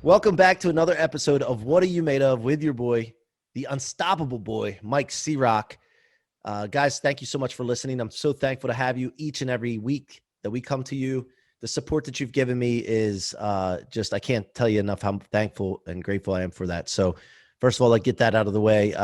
Welcome back to another episode of What Are You Made Of with your boy, the unstoppable boy, Mike C-Roc. Guys, thank you so much for listening. I'm so thankful to have you each and every week that we come to you. The support that you've given me is just, I can't tell you enough how thankful and grateful I am for that. So first of all, get that out of the way.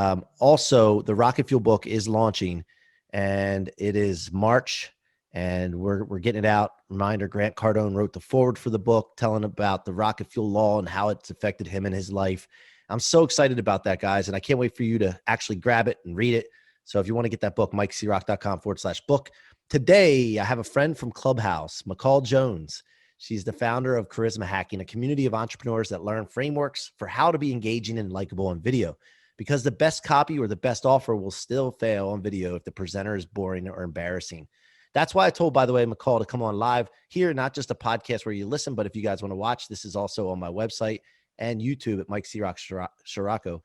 Also, the Rocket Fuel book is launching, and it is March, and we're getting it out. Reminder, Grant Cardone wrote the foreword for the book, telling about the rocket fuel law and how it's affected him in his life. I'm so excited about that, guys, and I can't wait for you to actually grab it and read it. So if you want to get that book, MikeCroc.com/book. Today, I have a friend from Clubhouse, McCall Jones. She's the founder of Charisma Hacking, a community of entrepreneurs that learn frameworks for how to be engaging and likable on video. Because the best copy or the best offer will still fail on video if the presenter is boring or embarrassing. That's why I told, by the way, McCall to come on live here, not just a podcast where you listen, but if you guys want to watch, this is also on my website and YouTube at Mike C-Roc Ciorrocco.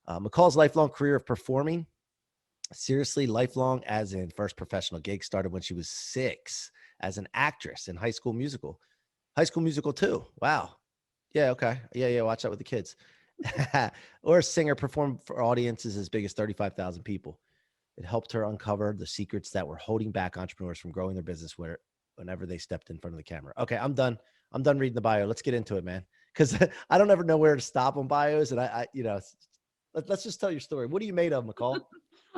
McCall's lifelong career of performing, seriously lifelong, as in first professional gig, started when she was 6 as an actress in High School Musical. High School Musical 2. Wow. Yeah, okay. Yeah, watch that with the kids. Or a singer, performed for audiences as big as 35,000 people. It helped her uncover the secrets that were holding back entrepreneurs from growing their business whenever they stepped in front of the camera. Okay, I'm done. I'm done reading the bio. Let's get into it, man. Because I don't ever know where to stop on bios. And let's just tell your story. What are you made of, McCall?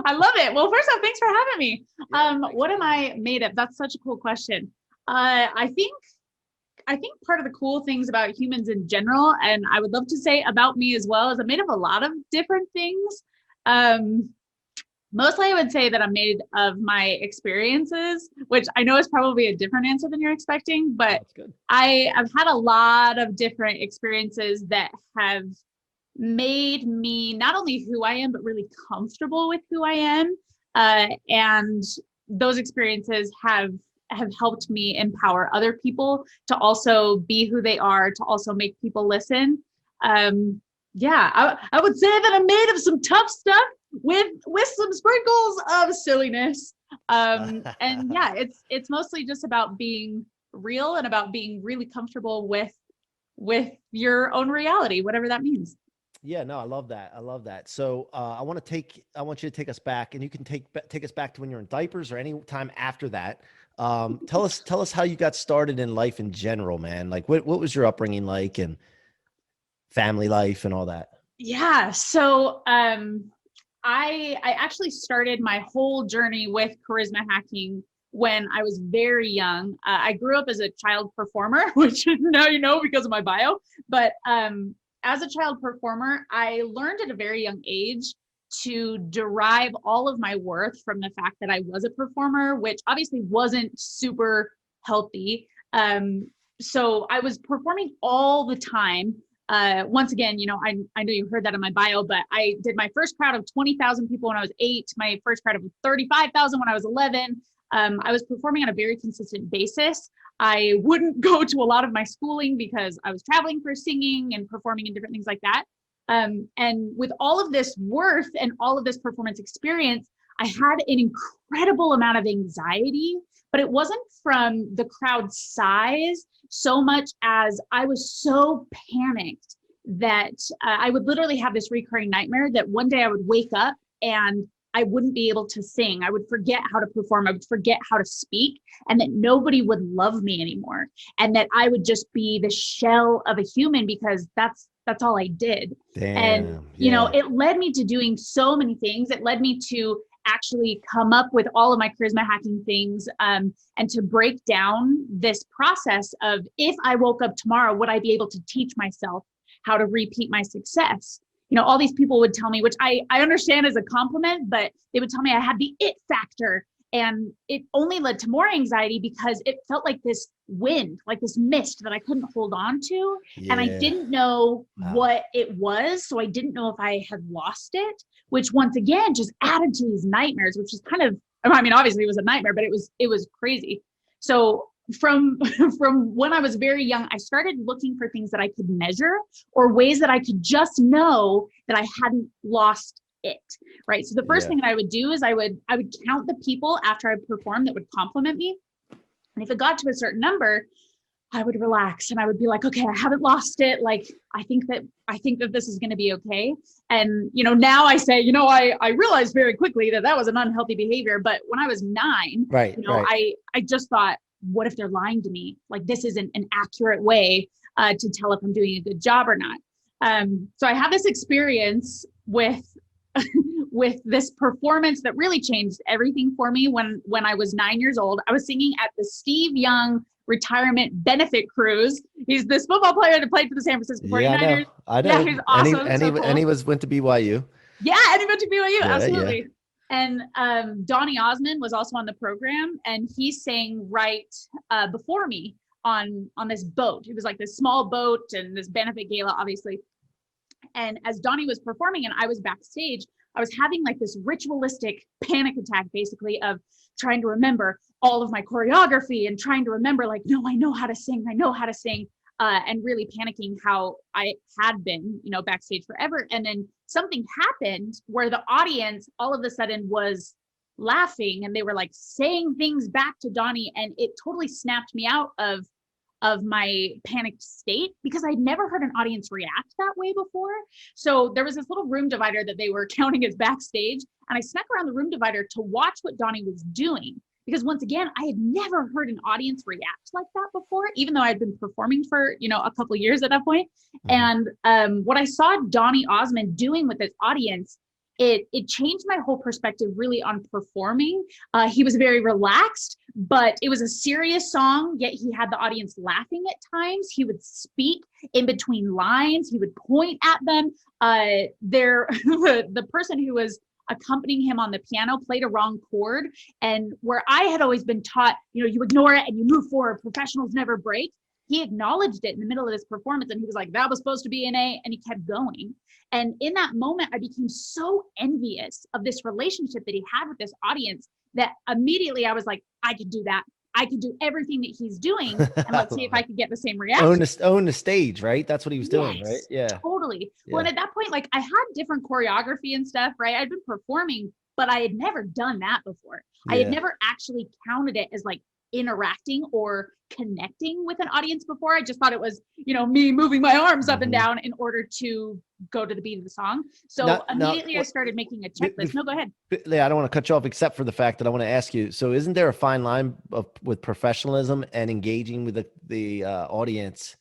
I love it. Well, first off, thanks for having me. Yeah, what am I made of? That's such a cool question. I think part of the cool things about humans in general, and I would love to say about me as well, is I'm made of a lot of different things. Mostly I would say that I'm made of my experiences, which I know is probably a different answer than you're expecting, but that's good. I've had a lot of different experiences that have made me not only who I am, but really comfortable with who I am. And those experiences have helped me empower other people to also be who they are, to also make people listen. I would say that I'm made of some tough stuff with some sprinkles of silliness. And yeah, it's mostly just about being real and about being really comfortable with your own reality, whatever that means. Yeah, no, I love that. So I want you to take us back, and you can take us back to when you're in diapers or any time after that. Tell us how you got started in life in general, man. Like what was your upbringing like, and family life and all that? Yeah. So I actually started my whole journey with charisma hacking when I was very young. I grew up as a child performer, which now you know because of my bio. But as a child performer, I learned at a very young age to derive all of my worth from the fact that I was a performer, which obviously wasn't super healthy. So I was performing all the time. Once again, I know you heard that in my bio, but I did my first crowd of 20,000 people when I was 8, my first crowd of 35,000 when I was 11. I was performing on a very consistent basis. I wouldn't go to a lot of my schooling because I was traveling for singing and performing and different things like that. And with all of this worth and all of this performance experience, I had an incredible amount of anxiety, but it wasn't from the crowd size so much as I was so panicked that I would literally have this recurring nightmare that one day I would wake up and I wouldn't be able to sing. I would forget how to perform. I would forget how to speak, and that nobody would love me anymore. And that I would just be the shell of a human because that's all I did. Damn, and, yeah. It led me to doing so many things. It led me to actually come up with all of my charisma hacking things, and to break down this process of, if I woke up tomorrow, would I be able to teach myself how to repeat my success? All these people would tell me, which I understand as a compliment, but they would tell me I had the it factor. And it only led to more anxiety because it felt like this wind, like this mist that I couldn't hold on to. Yeah. And I didn't know Wow. what it was. So I didn't know if I had lost it, which once again just added to these nightmares, which is kind of, obviously it was a nightmare, but it was crazy. So from when I was very young, I started looking for things that I could measure or ways that I could just know that I hadn't lost it, right? So the first thing that I would do is I would count the people after I performed that would compliment me. And if it got to a certain number, I would relax and I would be like, okay, I haven't lost it. Like, I think that this is going to be okay. And, now I say, I realized very quickly that was an unhealthy behavior. But when I was 9, Right. Right. I just thought, what if they're lying to me? Like, this isn't an accurate way to tell if I'm doing a good job or not. So I have this experience with with this performance that really changed everything for me when I was 9 years old. I was singing at the Steve Young retirement benefit cruise. He's this football player that played for the San Francisco 49ers. I know. Yeah, he's awesome. And he went to BYU. Yeah, and he went to BYU. Yeah, absolutely. Yeah. And Donny Osmond was also on the program, and he sang right before me on this boat. It was like this small boat and this benefit gala, obviously. And as Donny was performing and I was backstage, I was having like this ritualistic panic attack, basically, of trying to remember all of my choreography and trying to remember, like, no, I know how to sing, and really panicking how I had been, backstage forever. And then something happened where the audience all of a sudden was laughing and they were like saying things back to Donny, and it totally snapped me out of my panicked state, because I'd never heard an audience react that way before. So there was this little room divider that they were counting as backstage, and I snuck around the room divider to watch what Donny was doing, because once again, I had never heard an audience react like that before, even though I'd been performing for, a couple of years at that point. And what I saw Donny Osmond doing with this audience, it changed my whole perspective really on performing. He was very relaxed, but it was a serious song, yet he had the audience laughing at times. He would speak in between lines. He would point at them. The person who was accompanying him on the piano played a wrong chord. And where I had always been taught, you ignore it and you move forward, professionals never break. He acknowledged it in the middle of this performance, and he was like, that was supposed to be an A, and he kept going. And in that moment, I became so envious of this relationship that he had with this audience that immediately I was like, I could do that. I could do everything that he's doing, and let's see if I could get the same reaction. Own the stage, right? That's what he was doing, right? Yeah. Totally. Yeah. Well, and at that point, like, I had different choreography and stuff, right? I'd been performing, but I had never done that before. Yeah. I had never actually counted it as like interacting or connecting with an audience before. I just thought it was, me moving my arms up and down in order to go to the beat of the song. So immediately I started making a checklist. No, go ahead. I don't want to cut you off, except for the fact that I want to ask you, so isn't there a fine line with professionalism and engaging with the audience?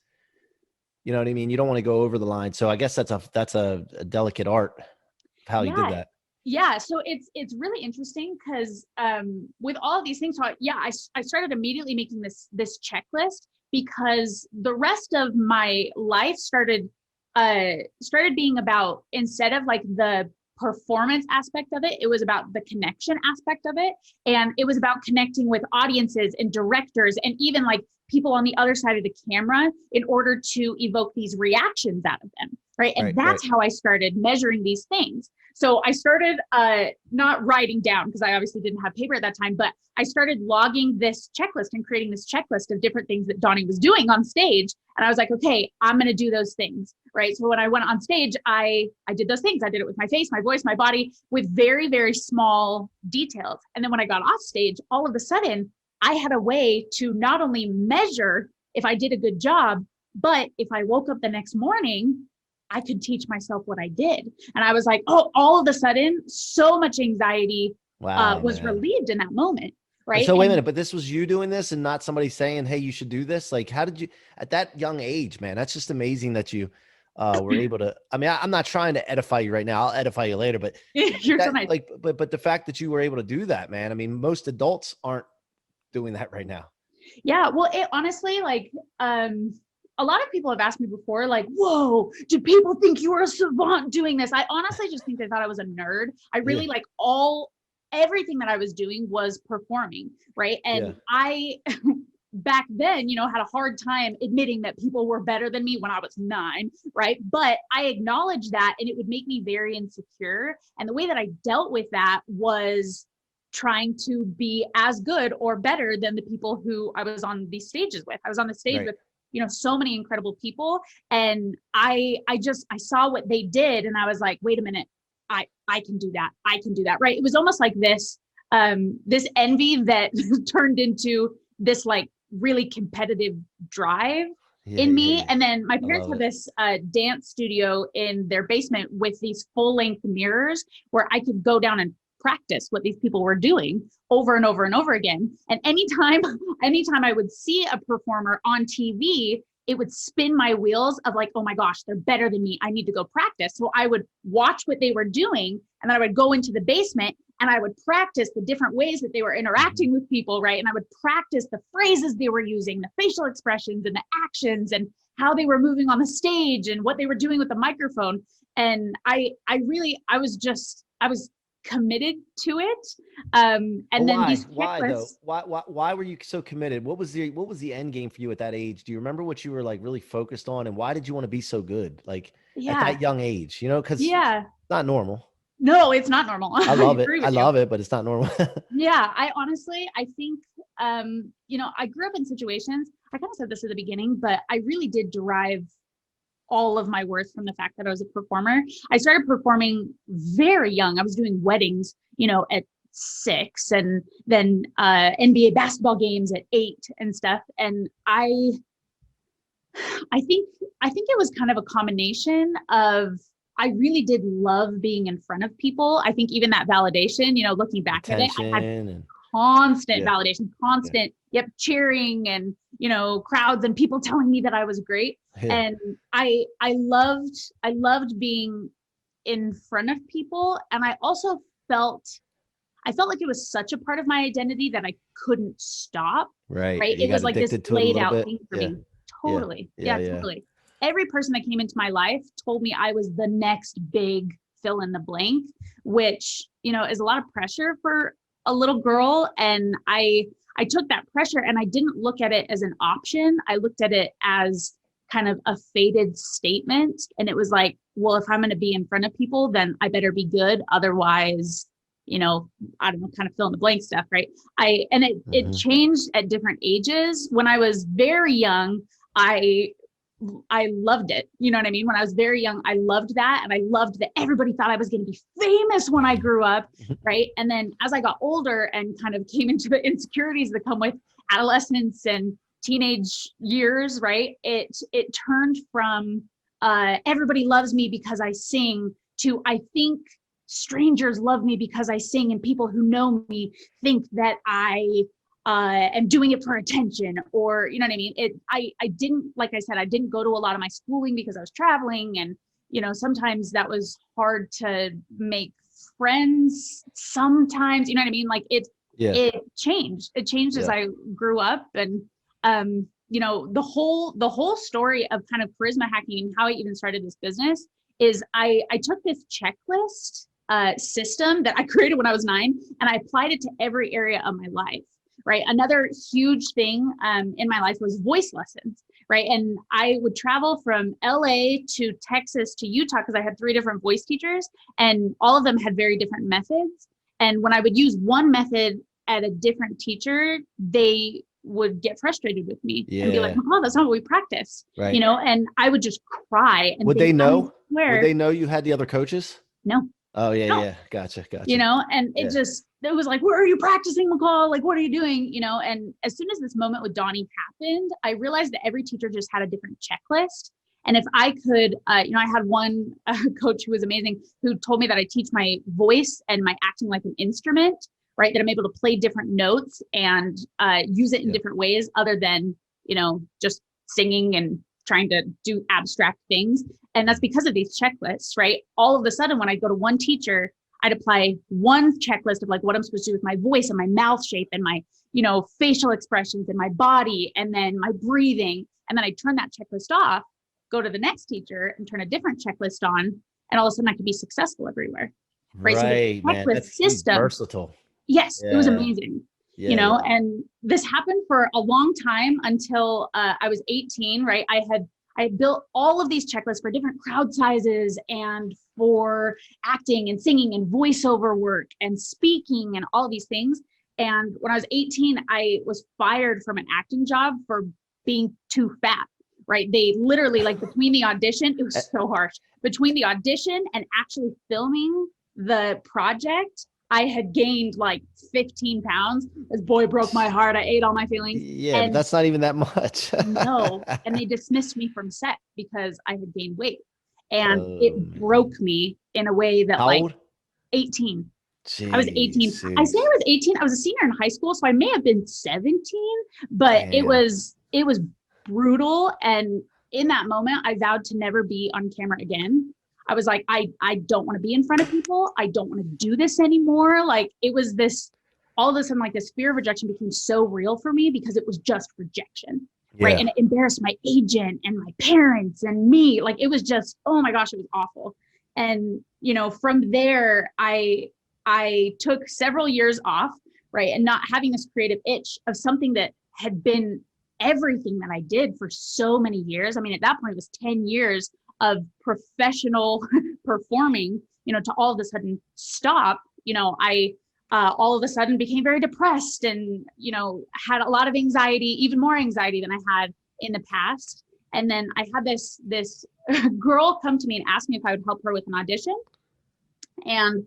You know what I mean? You don't want to go over the line. So I guess that's a delicate art of how you did that. Yeah, so it's really interesting because with all of these things, so I started immediately making this checklist, because the rest of my life started being about, instead of like the performance aspect of it, it was about the connection aspect of it, and it was about connecting with audiences and directors and even like people on the other side of the camera in order to evoke these reactions out of them, right? And that's how I started measuring these things. So I started not writing down, because I obviously didn't have paper at that time, but I started logging this checklist and creating this checklist of different things that Donny was doing on stage. And I was like, okay, I'm going to do those things, right? So when I went on stage, I did those things. I did it with my face, my voice, my body, with very, very small details. And then when I got off stage, all of a sudden, I had a way to not only measure if I did a good job, but if I woke up the next morning, I could teach myself what I did. And I was like, oh, all of a sudden, so much anxiety was relieved in that moment. Right. So wait a minute, but this was you doing this and not somebody saying, hey, you should do this. Like, how did you, at that young age, man, that's just amazing that you were able to, I mean, I'm not trying to edify you right now. I'll edify you later, but you're that, so nice. but the fact that you were able to do that, man, I mean, most adults aren't doing that right now. Yeah. Well, it honestly, like, a lot of people have asked me before, like, whoa, do people think you were a savant doing this? I honestly just think they thought I was a nerd. I really like everything that I was doing was performing, right? And I, back then, had a hard time admitting that people were better than me when I was 9, right? But I acknowledged that, and it would make me very insecure. And the way that I dealt with that was trying to be as good or better than the people who I was on these stages with. I was on the stage with so many incredible people. And I saw what they did, and I was like, wait a minute, I can do that. I can do that. Right. It was almost like this envy that turned into this like really competitive drive Yeah, in yeah, me. yeah. And then my I parents love had it. this dance studio in their basement with these full-length mirrors where I could go down and practice what these people were doing over and over and over again. And anytime I would see a performer on TV, it would spin my wheels of like, oh my gosh, they're better than me. I need to go practice. So I would watch what they were doing, and then I would go into the basement and I would practice the different ways that they were interacting with people, right? And I would practice the phrases they were using, the facial expressions and the actions, and how they were moving on the stage and what they were doing with the microphone. And I was committed to it. But And then why? these Why though? checklists. Why were you so committed? What was the end game for you at that age? Do you remember what you were like really focused on, and why did you want to be so good? Like at Yeah. that young age, because it's Yeah. not normal. No, it's not normal. I I love it. agree I with you. love it, but it's not normal. Yeah, I think, I grew up in situations, I kind of said this at the beginning, but I really did derive all of my worth from the fact that I was a performer. I started performing very young. I was doing weddings, at 6, and then NBA basketball games at 8 and stuff. And I think it was kind of a combination of, I really did love being in front of people. I think even that validation, looking back at it, I had Attention and constant yeah, validation, yeah, constant, yep, cheering and, crowds and people telling me that I was great. yeah. And I loved being in front of people. And I felt like it was such a part of my identity that I couldn't stop, Right. right? You It got was like this addicted to it a laid little out bit. thing for Yeah, me. yeah, Totally. yeah, Yeah, yeah. totally. Every person that came into my life told me I was the next big fill in the blank, which, is a lot of pressure for a little girl. And I took that pressure and I didn't look at it as an option. I looked at it as kind of a fated statement. And it was like, well, if I'm going to be in front of people, then I better be good. Otherwise, I don't know, kind of fill in the blank stuff, right? It Hmm. changed at different ages. When I was very young, I I loved it. You know what I mean? When I was very young, I loved that. And I loved that everybody thought I was going to be famous when I grew up. Right. And then as I got older and kind of came into the insecurities that come with adolescence and teenage years, right, it turned from everybody loves me because I sing to I think strangers love me because I sing, and people who know me think that I am doing it for attention, or you know what I mean. I didn't, like I said, I didn't go to a lot of my schooling because I was traveling, and sometimes that was hard to make friends. Sometimes, you know what I mean. Like Yeah, it changed as yeah. I grew up. And the whole story of kind of charisma hacking and how I even started this business is I took this checklist system that I created when I was 9, and I applied it to every area of my life. Right. Another huge thing in my life was voice lessons. Right. And I would travel from LA to Texas to Utah because I had 3 different voice teachers, and all of them had very different methods. And when I would use one method at a different teacher, they would get frustrated with me and be like, Yeah, "Oh, that's not what we practice," right. and I would just cry and Would think, they I know? Would swear, they know you had the other coaches? no, Oh, yeah, no, yeah. Gotcha, gotcha. and Yeah. it was like, where are you practicing, McCall? Like, what are you doing? And as soon as this moment with Donnie happened, I realized that every teacher just had a different checklist. And if I could, I had one coach who was amazing, who told me that I teach my voice and my acting like an instrument, right? That I'm able to play different notes and use it in Yeah. different ways other than, just singing and trying to do abstract things. And that's because of these checklists, right? All of a sudden, when I go to one teacher, I'd apply one checklist of like what I'm supposed to do with my voice and my mouth shape and my, facial expressions and my body and then my breathing. And then I turn that checklist off, go to the next teacher and turn a different checklist on. And all of a sudden I could be successful everywhere. Right. So the Right, man. checklist That's huge. system, Versatile. yes, it was Yeah, amazing. yeah, yeah. And this happened for a long time until I was 18, right? I had built all of these checklists for different crowd sizes and for acting and singing and voiceover work and speaking and all of these things. And when I was 18, I was fired from an acting job for being too fat, right? They literally, like, between the audition, it Uh, was so harsh. Between the audition and actually filming the project, I had gained like 15 pounds. This boy broke my heart. I ate all my feelings. Yeah, but And that's not even that much. no, and they dismissed me from set because I had gained weight. And it broke me in a way that How like old? 18. I was 18. I say Jesus. I was 18. I was a senior in high school, so I may have been 17, but Damn. it was brutal. And in that moment, I vowed to never be on camera again. I was like, I don't want to be in front of people. I don't want to do this anymore. Like it was this all of a sudden, like this fear of rejection became so real for me because it was just rejection. Right. Yeah. And it embarrassed my agent and my parents and me. Like it was just, oh my gosh, it was awful. And, you know, from there, I took several years off, right? And not having this creative itch of something that had been everything that I did for so many years. I mean, at that point, it was 10 years of professional performing, you know, to all of a sudden stop. You know, I all of a sudden became very depressed and, you know, had a lot of anxiety, even more anxiety than I had in the past. And then I had this girl come to me and ask me if I would help her with an audition. And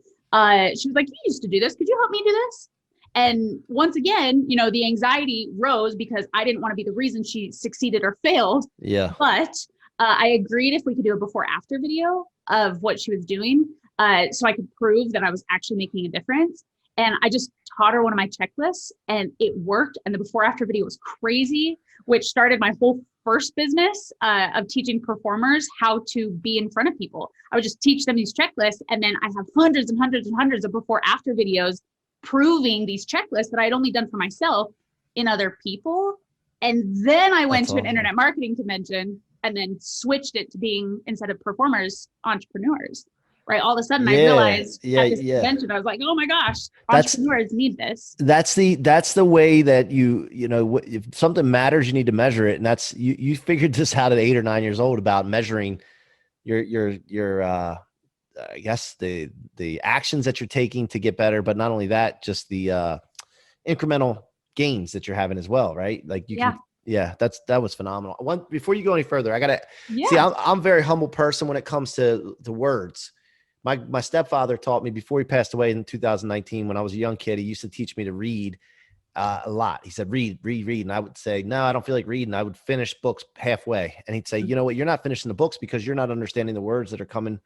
she was like, you used to do this. Could you help me do this? And once again, you know, the anxiety rose because I didn't want to be the reason she succeeded or failed. Yeah. But I agreed if we could do a before after video of what she was doing so I could prove that I was actually making a difference. And I just taught her one of my checklists and it worked. And the before after video was crazy, which started my whole first business of teaching performers how to be in front of people. I would just teach them these checklists. And then I have hundreds and hundreds and hundreds of before after videos proving these checklists that I'd only done for myself in other people. And then I went to an internet marketing convention and then switched it to being, instead of performers, entrepreneurs. Right. All of a sudden I realized at this convention, I was like, oh my gosh, entrepreneurs need this. That's the way that you know, if something matters, you need to measure it. And that's, you figured this out at 8 or 9 years old about measuring your I guess the actions that you're taking to get better, but not only that, just the incremental gains that you're having as well. Right. Like you can, that was phenomenal. Before you go any further, I gotta see, I'm a very humble person when it comes to the words. My stepfather taught me before he passed away in 2019, when I was a young kid, he used to teach me to read a lot. He said, read. And I would say, no, I don't feel like reading. I would finish books halfway. And he'd say, you know what? You're not finishing the books because you're not understanding the words that are coming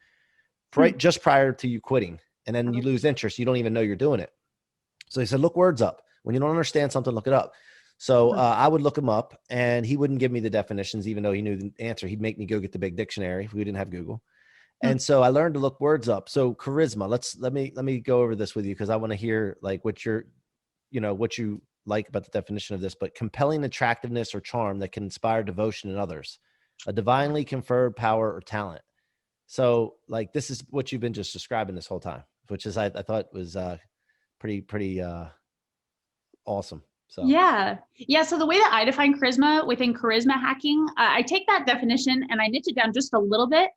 just prior to you quitting. And then you lose interest. You don't even know you're doing it. So he said, look words up. When you don't understand something, look it up. So I would look him up and he wouldn't give me the definitions, even though he knew the answer. He'd make me go get the big dictionary if we didn't have Google. And so I learned to look words up. So charisma, let me go over this with you, because I want to hear like what you like about the definition of this. But compelling attractiveness or charm that can inspire devotion in others, a divinely conferred power or talent. So like this is what you've been just describing this whole time, which is I thought was pretty awesome. So yeah. So the way that I define charisma within charisma hacking, I take that definition and I niche it down just a little bit.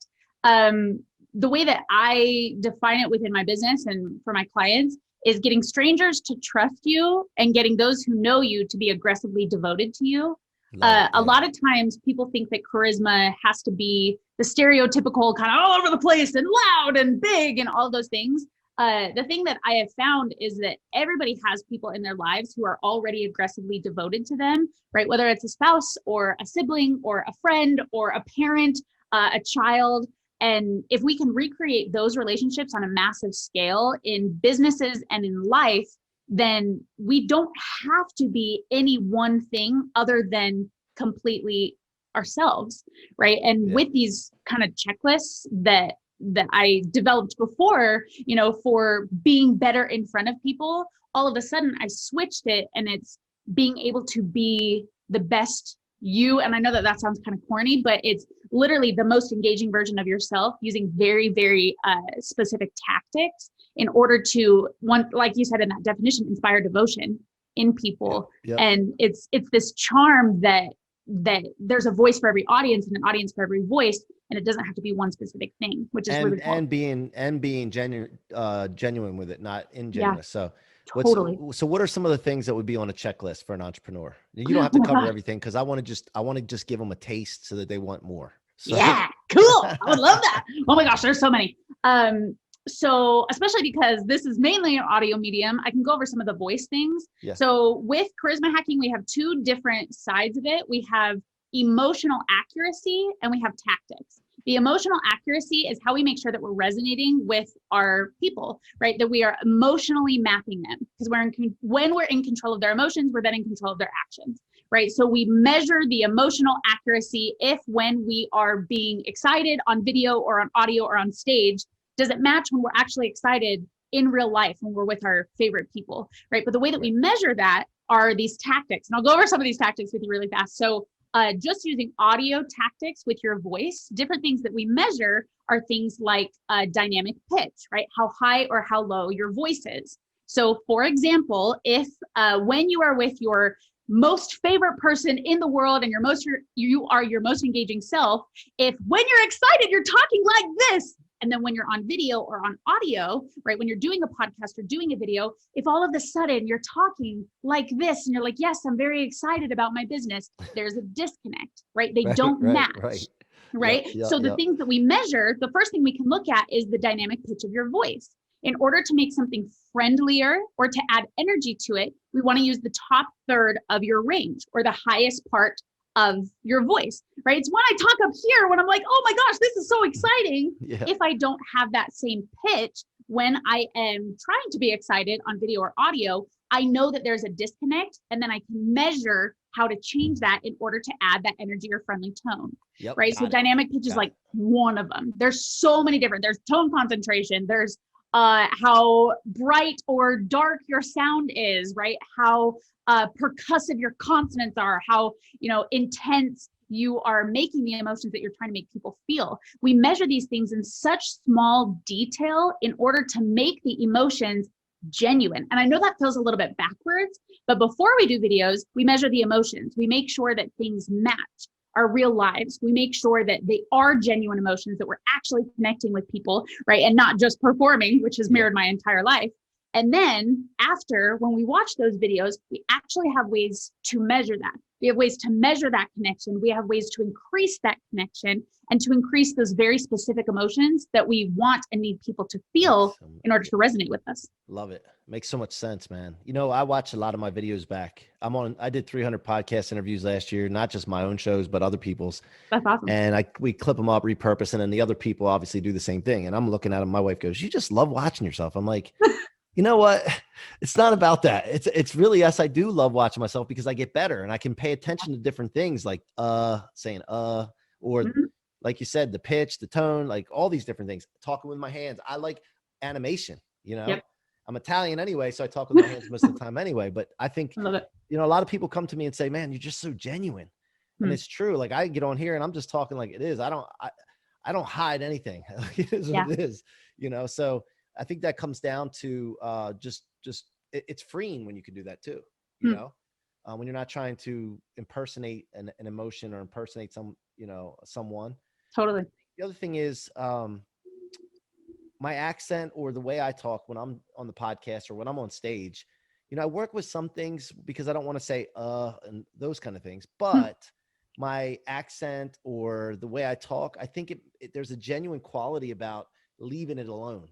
The way that I define it within my business and for my clients is getting strangers to trust you and getting those who know you to be aggressively devoted to you. A lot of times people think that charisma has to be the stereotypical kind of all over the place and loud and big and all those things. The thing that I have found is that everybody has people in their lives who are already aggressively devoted to them, right? Whether it's a spouse or a sibling or a friend or a parent, a child. And if we can recreate those relationships on a massive scale in businesses and in life, then we don't have to be any one thing other than completely ourselves, right? And with these kind of checklists that I developed before, you know, for being better in front of people, all of a sudden I switched it and it's being able to be the best you. And I know that sounds kind of corny, but it's literally the most engaging version of yourself using very, very specific tactics in order to, one, like you said in that definition, inspire devotion in people. And it's this charm that there's a voice for every audience and an audience for every voice, and it doesn't have to be one specific thing, which is really cool. And being genuine with it, not ingenuous. So totally. So what are some of the things that would be on a checklist for an entrepreneur? You don't have to cover everything, because I want to just give them a taste so that they want more. So. Yeah, cool. I would love that. Oh my gosh, there's so many. So especially because this is mainly an audio medium, I can go over some of the voice things. Yes. So with charisma hacking, we have two different sides of it. We have emotional accuracy and we have tactics. The emotional accuracy is how we make sure that we're resonating with our people, right? That we are emotionally mapping them, because when we're in control of their emotions, we're then in control of their actions, right? So we measure the emotional accuracy when we are being excited on video or on audio or on stage, does it match when we're actually excited in real life when we're with our favorite people, right? But the way that we measure that are these tactics. And I'll go over some of these tactics with you really fast. So just using audio tactics with your voice, different things that we measure are things like dynamic pitch, right? How high or how low your voice is. So for example, if when you are with your most favorite person in the world and you are your most engaging self, if when you're excited, you're talking like this, and then when you're on video or on audio, right, when you're doing a podcast or doing a video, if all of a sudden you're talking like this and you're like, yes, I'm very excited about my business, there's a disconnect, right? They don't match, right? So the things that we measure, the first thing we can look at is the dynamic pitch of your voice. In order to make something friendlier or to add energy to it, we want to use the top third of your range or the highest part of your voice, right? It's when I talk up here when I'm like, oh my gosh, this is so exciting. If I don't have that same pitch when I am trying to be excited on video or audio, I know that there's a disconnect, and then I can measure how to change that in order to add that energy or friendly tone, right? So dynamic pitch is like one of them. There's so many different, there's tone concentration, there's how bright or dark your sound is, right? How percussive your consonants are, how intense you are making the emotions that you're trying to make people feel. We measure these things in such small detail in order to make the emotions genuine. And I know that feels a little bit backwards, but before we do videos, we measure the emotions. We make sure that things match our real lives. We make sure that they are genuine emotions, that we're actually connecting with people, right? And not just performing, which has mirrored my entire life. And then after, when we watch those videos, we actually have ways to measure that. We have ways to measure that connection. We have ways to increase that connection and to increase those very specific emotions that we want and need people to feel in order to resonate with us. Love it. Makes so much sense, man. I watch a lot of my videos back. I did 300 podcast interviews last year, not just my own shows, but other people's. That's awesome. And we clip them up, repurpose, and then the other people obviously do the same thing. And I'm looking at them. My wife goes, "You just love watching yourself." I'm like, you know what? It's not about that. It's really, yes, I do love watching myself because I get better and I can pay attention to different things like saying or like you said, the pitch, the tone, like all these different things. Talking with my hands. I like animation, I'm Italian anyway, so I talk with my hands most of the time anyway. But I think, love it. A lot of people come to me and say, "Man, you're just so genuine." And it's true. Like I get on here and I'm just talking like it is. I don't hide anything. It is what it is, so I think that comes down to it's freeing when you can do that too, when you're not trying to impersonate an emotion or impersonate someone. Totally. The other thing is my accent or the way I talk when I'm on the podcast or when I'm on stage. I work with some things because I don't want to say and those kind of things, but my accent or the way I talk, I think there's a genuine quality about leaving it alone.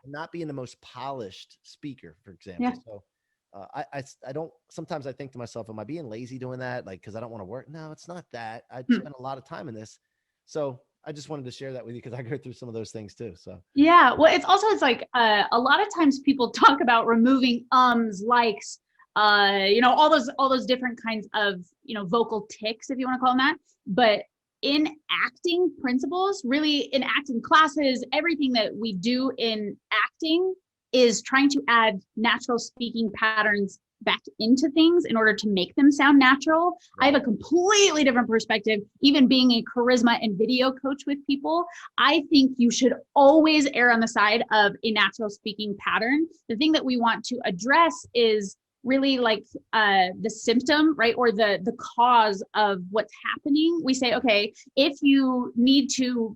Not being the most polished speaker, for example. So I don't, sometimes I think to myself, am I being lazy doing that? Like, cause I don't want to work. No, it's not that. I spent a lot of time in this. So I just wanted to share that with you because I go through some of those things too. So well, it's like a lot of times people talk about removing likes, all those different kinds of vocal tics, if you want to call them that. But in acting principles, really in acting classes, everything that we do in acting is trying to add natural speaking patterns back into things in order to make them sound natural. I have a completely different perspective. Even being a charisma and video coach with people, I think you should always err on the side of a natural speaking pattern. The thing that we want to address is really like the symptom, right? Or the cause of what's happening. We say, okay, if you need to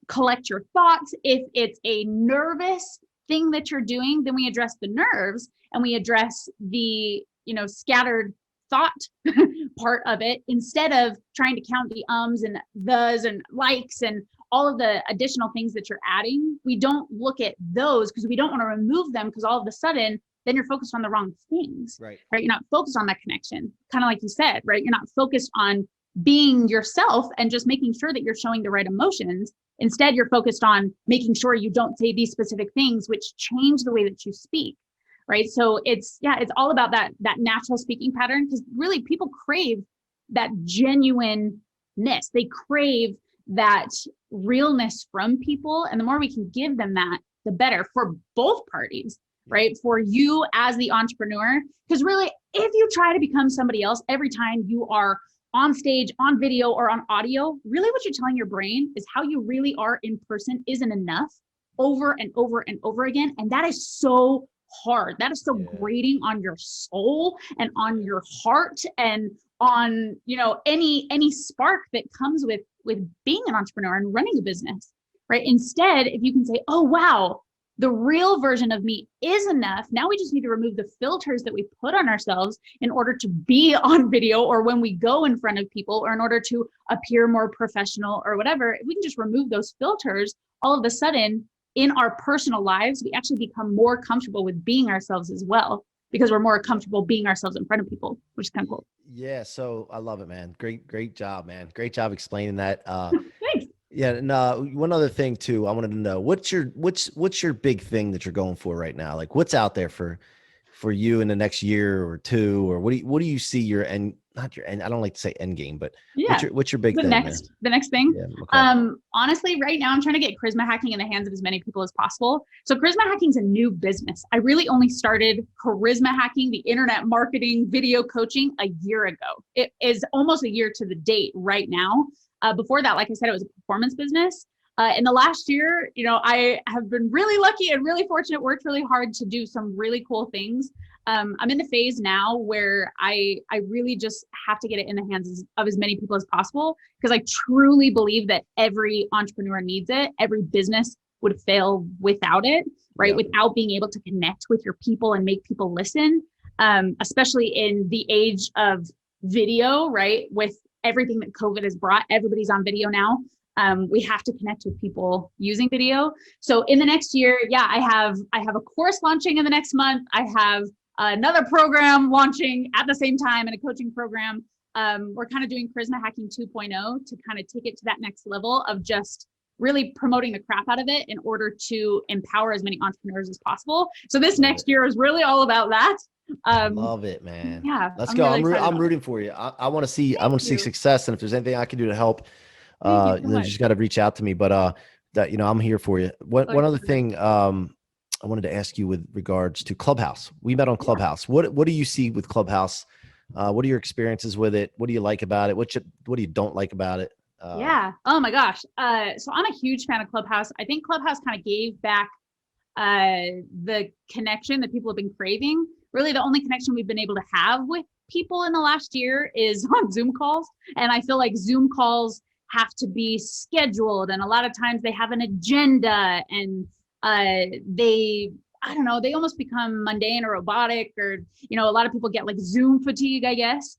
collect your thoughts, if it's a nervous thing that you're doing, then we address the nerves and we address the, scattered thought part of it instead of trying to count the ums and thes and likes and all of the additional things that you're adding, we don't look at those because we don't want to remove them, because all of a sudden then you're focused on the wrong things, right? You're not focused on that connection, kind of like you said, right? You're not focused on being yourself and just making sure that you're showing the right emotions. Instead, you're focused on making sure you don't say these specific things, which change the way that you speak, right? So it's all about that natural speaking pattern, because really people crave that genuineness. They crave that realness from people. And the more we can give them that, the better for both parties, right? For you as the entrepreneur, because really, if you try to become somebody else every time you are on stage, on video, or on audio, really what you're telling your brain is how you really are in person isn't enough, over and over and over again. And that is so hard. That is so grating on your soul and on your heart and on, any spark that comes with being an entrepreneur and running a business, right? Instead, if you can say, oh, wow, the real version of me is enough. Now we just need to remove the filters that we put on ourselves in order to be on video, or when we go in front of people, or in order to appear more professional or whatever. If we can just remove those filters, all of a sudden in our personal lives, we actually become more comfortable with being ourselves as well, because we're more comfortable being ourselves in front of people, which is kind of cool. Yeah. So I love it, man. Great job, man. Great job explaining that. Thanks. Yeah. And one other thing too, I wanted to know, what's your big thing that you're going for right now? Like, what's out there for you in the next year or two, or what do you see your end? Not your end. I don't like to say end game, but what's your big thing? The next thing. Yeah, honestly, right now I'm trying to get charisma hacking in the hands of as many people as possible. So charisma hacking is a new business. I really only started charisma hacking, the internet marketing, video coaching, a year ago. It is almost a year to the date right now. Before that, like I said, it was a performance business. In the last year, I have been really lucky and really fortunate, worked really hard to do some really cool things. I'm in the phase now where I really just have to get it in the hands of as many people as possible, because I truly believe that every entrepreneur needs it. Every business would fail without it, right? Yep. Without being able to connect with your people and make people listen, especially in the age of video, right? With everything that COVID has brought, everybody's on video now. We have to connect with people using video. So in the next year, I have a course launching in the next month. I have another program launching at the same time, and a coaching program. We're kind of doing Charisma Hacking 2.0 to kind of take it to that next level of just really promoting the crap out of it in order to empower as many entrepreneurs as possible. So this next year is really all about that. Love it, man. Yeah, let's go. Really I'm rooting for you. I want to see success, and if there's anything I can do to help, you just got to reach out to me. But I'm here for you. One other thing I wanted to ask you with regards to Clubhouse. We met on Clubhouse. What do you see with Clubhouse? What are your experiences with it? What do you like about it? What do you don't like about it? Oh my gosh. So I'm a huge fan of Clubhouse. I think Clubhouse kind of gave back the connection that people have been craving. Really, the only connection we've been able to have with people in the last year is on Zoom calls. And I feel like Zoom calls have to be scheduled. And a lot of times they have an agenda, and they almost become mundane or robotic, or, a lot of people get like Zoom fatigue, I guess.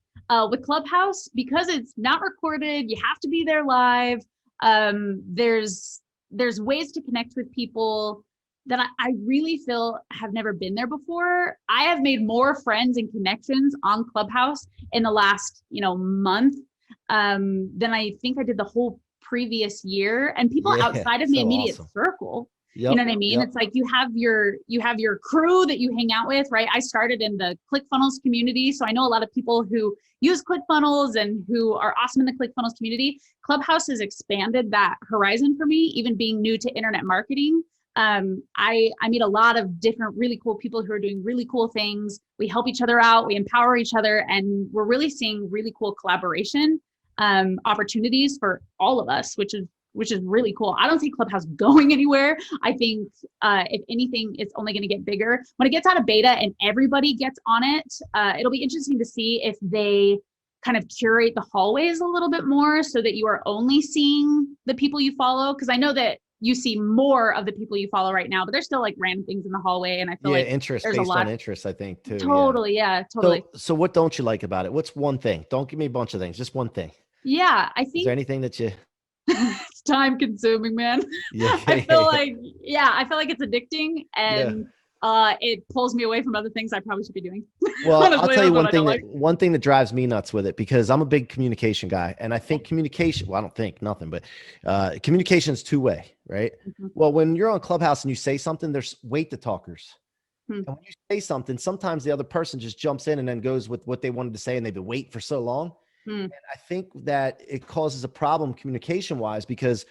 With Clubhouse, because it's not recorded, you have to be there live. There's ways to connect with people that I really feel have never been there before. I have made more friends and connections on Clubhouse in the last, month than I think I did the whole previous year. And people outside of my immediate circle. Yep, you know what I mean? Yep. It's like you have your crew that you hang out with, right? I started in the ClickFunnels community, so I know a lot of people who use ClickFunnels and who are awesome in the ClickFunnels community. Clubhouse has expanded that horizon for me, even being new to internet marketing. I meet a lot of different really cool people who are doing really cool things. We help each other out, we empower each other, and we're really seeing really cool collaboration opportunities for all of us, which is really cool. I don't see Clubhouse going anywhere. I think if anything, it's only going to get bigger. When it gets out of beta and everybody gets on it, it'll be interesting to see if they kind of curate the hallways a little bit more so that you are only seeing the people you follow. Because I know that you see more of the people you follow right now, but there's still like random things in the hallway. And I feel like interest there's based a lot on interest, I think too. Totally. Yeah, totally. So what don't you like about it? What's one thing? Don't give me a bunch of things, just one thing. Yeah, I think. Is there anything that you? It's time consuming, man. Yeah. I feel like, I feel like it's addicting, Yeah. and it pulls me away from other things I probably should be doing. Well, I'll Honestly, tell you that's what I don't like. one thing that drives me nuts with it, because I'm a big communication guy, and I think communication, well, I don't think nothing, but communication is two-way, right? Mhm. Well, when you're on Clubhouse and you say something, there's wait the talkers. Hmm. And when you say something, sometimes the other person just jumps in and then goes with what they wanted to say, and they've been waiting for so long. Hmm. And I think that it causes a problem communication wise, because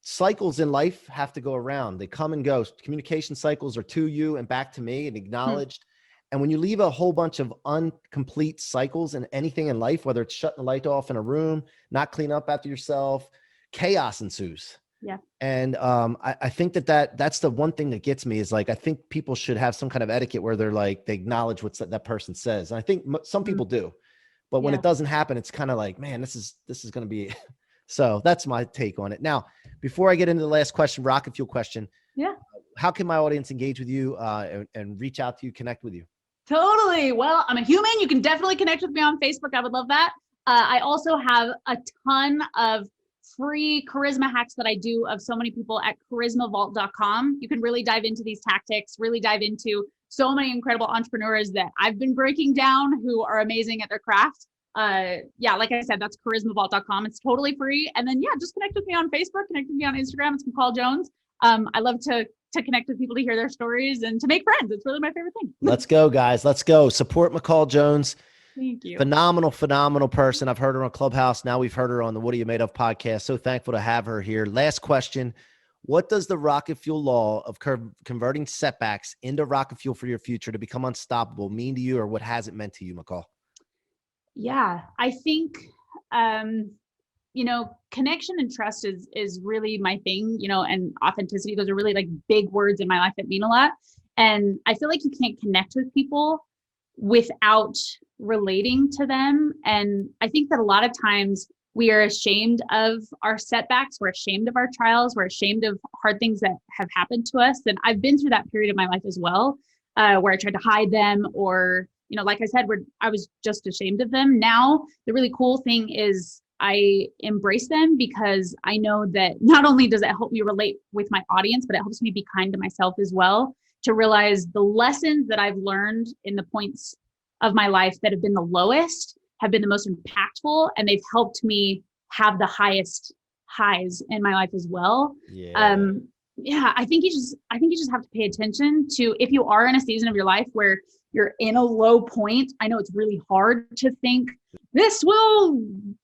cycles in life have to go around. They come and go. Communication cycles are to you and back to me and Hmm. acknowledged. And when you leave a whole bunch of incomplete cycles in anything in life, whether it's shutting the light off in a room, not clean up after yourself, chaos ensues. Yeah. And I think that's the one thing that gets me, is like, I think people should have some kind of etiquette where they're like, they acknowledge what that person says. And I think some Hmm. people do, but when Yeah. it doesn't happen, it's kind of like, man, this is going to be, so that's my take on it. Now, before I get into the last question, rocket fuel question, Yeah. how can my audience engage with you and reach out to you, connect with you? Totally. Well, I'm a human. You can definitely connect with me on Facebook. I would love that. I also have a ton of free charisma hacks that I do of so many people at charismavault.com. You can really dive into these tactics, really dive into so many incredible entrepreneurs that I've been breaking down who are amazing at their craft. Like I said, that's charismavault.com. It's totally free. And then, just connect with me on Facebook, connect with me on Instagram. It's McCall Jones. I love to connect with people, to hear their stories, and to make friends. It's really my favorite thing. Let's go, guys. Let's go. Support McCall Jones. Thank you. Phenomenal person. I've heard her on Clubhouse. Now we've heard her on the What Are You Made Of podcast. So thankful to have her here. Last question. What does the rocket fuel law of converting setbacks into rocket fuel for your future to become unstoppable mean to you, or what has it meant to you, McCall? Yeah, I think, connection and trust is really my thing, and authenticity. Those are really like big words in my life that mean a lot. And I feel like you can't connect with people without relating to them. And I think that a lot of times we are ashamed of our setbacks. We're ashamed of our trials. We're ashamed of hard things that have happened to us. And I've been through that period of my life as well, where I tried to hide them, or, like I said, I was just ashamed of them. Now, the really cool thing is I embrace them, because I know that not only does it help me relate with my audience, but it helps me be kind to myself as well, to realize the lessons that I've learned in the points of my life that have been the lowest have been the most impactful, and they've helped me have the highest highs in my life as well. I think you just have to pay attention to, if you are in a season of your life where you're in a low point. I know it's really hard to think this will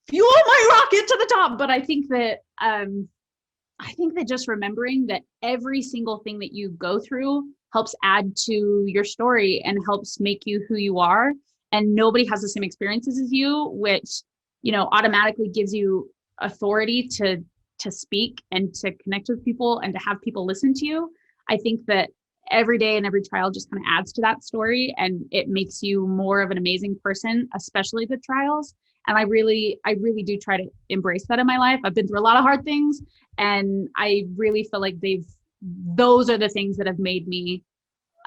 fuel my rocket to the top, but I think that just remembering that every single thing that you go through helps add to your story and helps make you who you are. And nobody has the same experiences as you, which, automatically gives you authority to speak and to connect with people and to have people listen to you. I think that every day and every trial just kind of adds to that story, and it makes you more of an amazing person, especially the trials. And I really do try to embrace that in my life. I've been through a lot of hard things, and I really feel like those are the things that have made me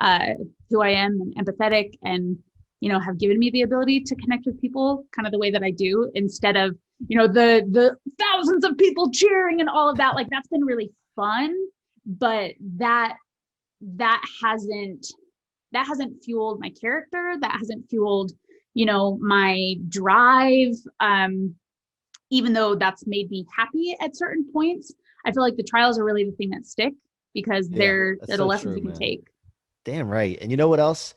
who I am, and empathetic, and, have given me the ability to connect with people kind of the way that I do, instead of, the thousands of people cheering and all of that. Like, that's been really fun, but that hasn't fueled my character. That hasn't fueled, my drive. Even though that's made me happy at certain points, I feel like the trials are really the thing that stick, because they're the lessons you can take. Damn right. And you know what else?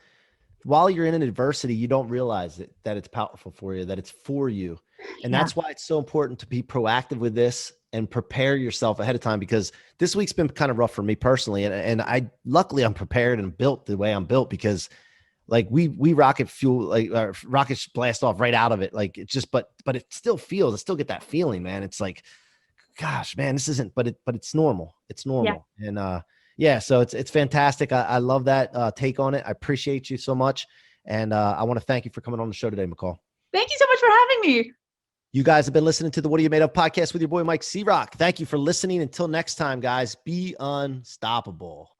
While you're in an adversity, you don't realize that it's powerful for you, that it's for you. And that's why it's so important to be proactive with this and prepare yourself ahead of time, because this week's been kind of rough for me personally. And luckily I'm prepared and built the way I'm built, because like we rocket fuel, like rockets blast off right out of it. Like it's just, but it still feels, I still get that feeling, man. It's like, gosh, man, this isn't, but it's normal. It's normal. Yeah. And so it's fantastic. I love that take on it. I appreciate you so much. And I want to thank you for coming on the show today, McCall. Thank you so much for having me. You guys have been listening to the What Are You Made Of podcast with your boy, Mike C-Roc. Thank you for listening. Until next time, guys, be unstoppable.